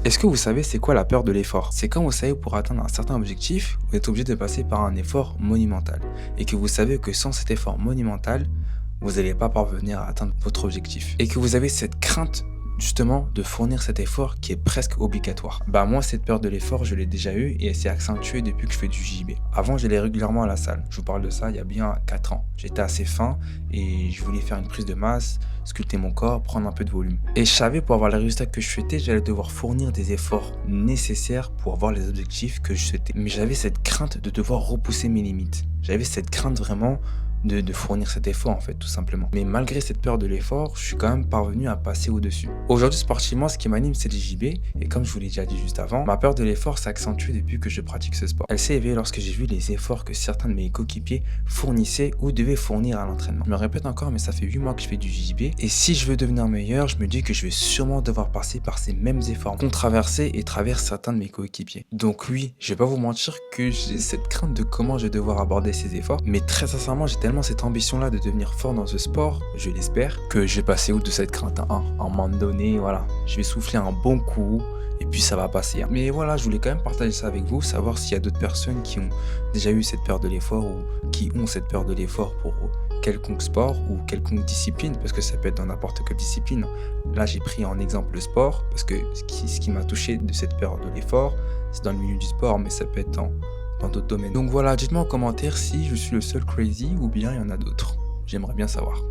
Est-ce que vous savez c'est quoi la peur de l'effort? C'est quand vous savez pour atteindre un certain objectif, vous êtes obligé de passer par un effort monumental et que vous savez que sans cet effort monumental, vous n'allez pas parvenir à atteindre votre objectif et que vous avez cette crainte justement de fournir cet effort qui est presque obligatoire. Bah moi cette peur de l'effort je l'ai déjà eu et elle s'est accentuée depuis que je fais du JB. Avant j'allais régulièrement à la salle, je vous parle de ça il y a bien 4 ans. J'étais assez fin et je voulais faire une prise de masse, sculpter mon corps, prendre un peu de volume. Et je savais pour avoir les résultats que je souhaitais, j'allais devoir fournir des efforts nécessaires pour avoir les objectifs que je souhaitais. Mais j'avais cette crainte de devoir repousser mes limites. J'avais cette crainte vraiment de fournir cet effort en fait tout simplement. Mais malgré cette peur de l'effort, je suis quand même parvenu à passer au-dessus. Aujourd'hui sportivement ce qui m'anime c'est le JB et comme je vous l'ai déjà dit juste avant, ma peur de l'effort s'accentue depuis que je pratique ce sport. Elle s'est éveillée lorsque j'ai vu les efforts que certains de mes coéquipiers fournissaient ou devaient fournir à l'entraînement. Je me répète encore mais ça fait 8 mois que je fais du JB et si je veux devenir meilleur, je me dis que je vais sûrement devoir passer par ces mêmes efforts qu'ont traversé et traversent certains de mes coéquipiers. Donc oui, je vais pas vous mentir que j'ai cette crainte de comment je vais devoir aborder ces efforts, mais très sincèrement j'ai tellement cette ambition-là de devenir fort dans ce sport, je l'espère, que je vais passer outre de cette crainte. À un moment donné, voilà, je vais souffler un bon coup et puis ça va passer. Mais voilà, je voulais quand même partager ça avec vous, savoir s'il y a d'autres personnes qui ont déjà eu cette peur de l'effort ou qui ont cette peur de l'effort pour quelconque sport ou quelconque discipline, parce que ça peut être dans n'importe quelle discipline. Là, j'ai pris en exemple le sport, parce que ce qui m'a touché de cette peur de l'effort, c'est dans le milieu du sport, mais ça peut être dans d'autres domaines. Donc voilà, dites-moi en commentaire si je suis le seul crazy ou bien il y en a d'autres. J'aimerais bien savoir.